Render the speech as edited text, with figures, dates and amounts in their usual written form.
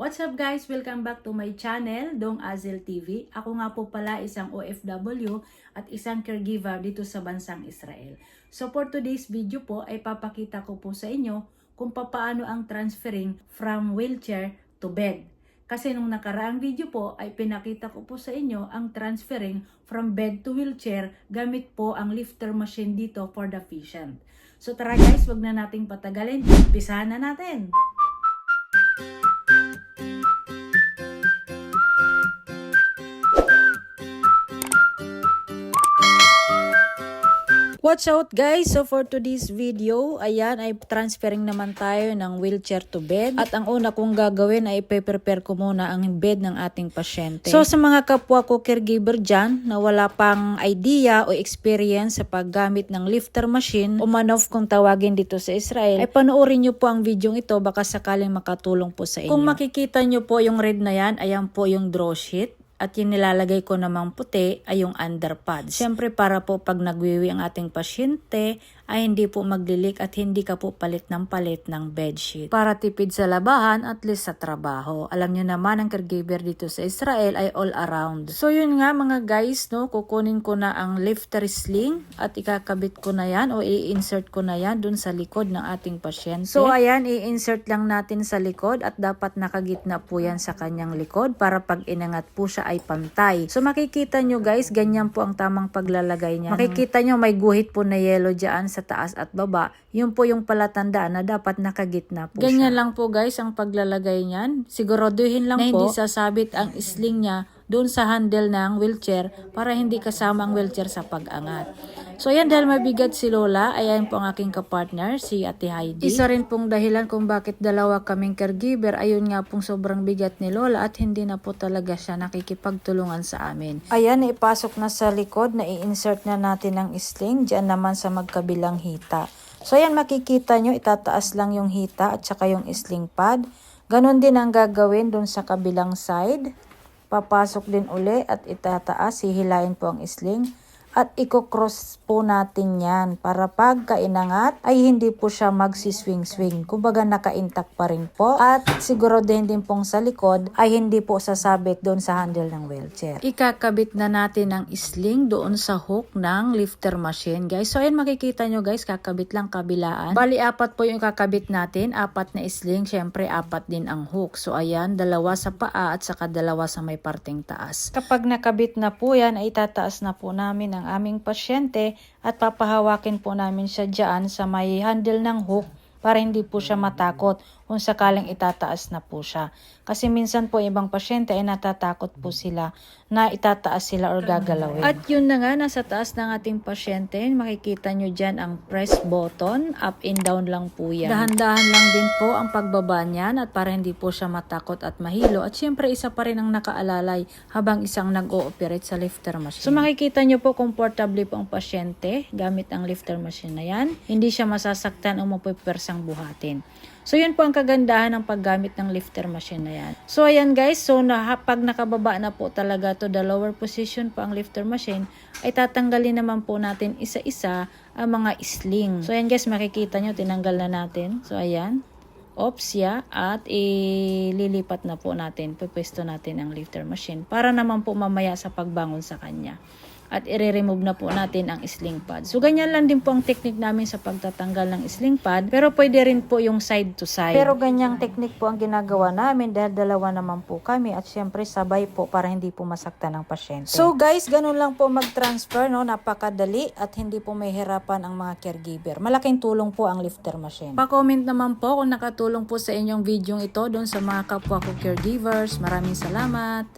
What's up guys? Welcome back to my channel, Dong Azel TV. Ako nga po pala isang OFW at isang caregiver dito sa bansang Israel. So for today's video po ay papakita ko po sa inyo kung paano ang transferring from wheelchair to bed. Kasi nung nakaraang video po ay pinakita ko po sa inyo ang transferring from bed to wheelchair gamit po ang lifter machine dito for the patient. So tara guys, wag na nating patagalin. Umpisahan na natin! Watch out guys! So for today's video, ayan ay transferring naman tayo ng wheelchair to bed. At ang una kong gagawin ay prepare ko muna ang bed ng ating pasyente. So sa mga kapwa ko caregiver dyan na wala pang idea o experience sa paggamit ng lifter machine o manoff kung tawagin dito sa Israel, ay panoorin nyo po ang video ito, baka sakaling makatulong po sa inyo. Kung makikita nyo po yung red na yan, ayan po yung draw sheet. At yung nilalagay ko namang puti ay yung underpads. Siyempre para po pag nagwiwi ang ating pasyente ay hindi po maglilik at hindi ka po palit ng bedsheet. Para tipid sa labahan at least sa trabaho. Alam nyo naman ang caregiver dito sa Israel ay all around. So yun nga mga guys, no, kukunin ko na ang lifter sling at ikakabit ko na yan o i-insert ko na yan dun sa likod ng ating pasyente. So ayan, i-insert lang natin sa likod at dapat nakagitna po yan sa kanyang likod para pag inangat po siya ay pantay. So makikita nyo guys, ganyan po ang tamang paglalagay niya. Makikita nyo may guhit po na yellow dyan sa taas at baba. Yun po yung palatandaan na dapat nakagitna po ganyan siya. Lang po guys ang paglalagay niyan. Siguraduhin lang na po hindi sasabit ang sling niya doon sa handle ng wheelchair para hindi kasama ang wheelchair sa pag-angat. So ayan, dahil mabigat si Lola, ayan po ang aking kapartner, si Ate Heidi. Isa rin pong dahilan kung bakit dalawa kaming caregiver, ayun nga pong sobrang bigat ni Lola at hindi na po talaga siya nakikipagtulungan sa amin. Ayan, ipasok na sa likod, na i-insert na natin ang sling, dyan naman sa magkabilang hita. So ayan, makikita nyo, itataas lang yung hita at saka yung sling pad. Ganon din ang gagawin dun sa kabilang side. Papasok din uli at itataas, hihilain po ang sling. At i-cross po natin yan para pagka inangat ay hindi po siya magsiswing-swing. Kumbaga naka-intact pa rin po. At siguro din pong sa likod ay hindi po sasabit doon sa handle ng wheelchair. Ikakabit na natin ang sling doon sa hook ng lifter machine guys. So ayan, makikita nyo guys, kakabit lang kabilaan. Bali 4 po yung kakabit natin, 4 na sling, syempre 4 din ang hook. So ayan, 2 sa paa at saka 2 sa may parteng taas. Kapag nakabit na po yan ay itataas na po namin ang aming pasyente at papahawakin po namin siya dyan sa may handle ng hook para hindi po siya matakot kung sakaling itataas na po siya. Kasi minsan po ibang pasyente ay natatakot po sila na itataas sila or gagalawin. At yun na nga, nasa taas ng ating pasyente, makikita nyo dyan ang press button, up and down lang po yan. Dahan-dahan lang din po ang pagbaba niyan at para hindi po siya matakot at mahilo. At syempre isa pa rin ang nakaalalay habang isang nag-ooperate sa lifter machine. So makikita nyo po komportable po ang pasyente gamit ang lifter machine na yan. Hindi siya masasaktan o mapupersang buhatin. So yun po ang kagandahan ng paggamit ng lifter machine na yan. So ayan guys, so pag nakababa na po talaga to the lower position po ang lifter machine, ay tatanggalin naman po natin isa-isa ang mga sling. So ayan guys, makikita nyo, tinanggal na natin. So ayan, ops ya, at ililipat na po natin, pupwesto natin ang lifter machine para naman po mamaya sa pagbangon sa kanya. At i-remove na po natin ang sling pad. So ganyan lang din po ang technique namin sa pagtatanggal ng sling pad. Pero pwede rin po yung side to side. Pero ganyang technique po ang ginagawa namin dahil 2 naman po kami. At syempre sabay po para hindi po masaktan ang pasyente. So guys, ganun lang po mag-transfer, no? Napakadali at hindi po may hirapan ang mga caregiver. Malaking tulong po ang lifter machine. Pa-comment naman po kung nakatulong po sa inyong video ito doon sa mga kapwa ko caregivers. Maraming salamat.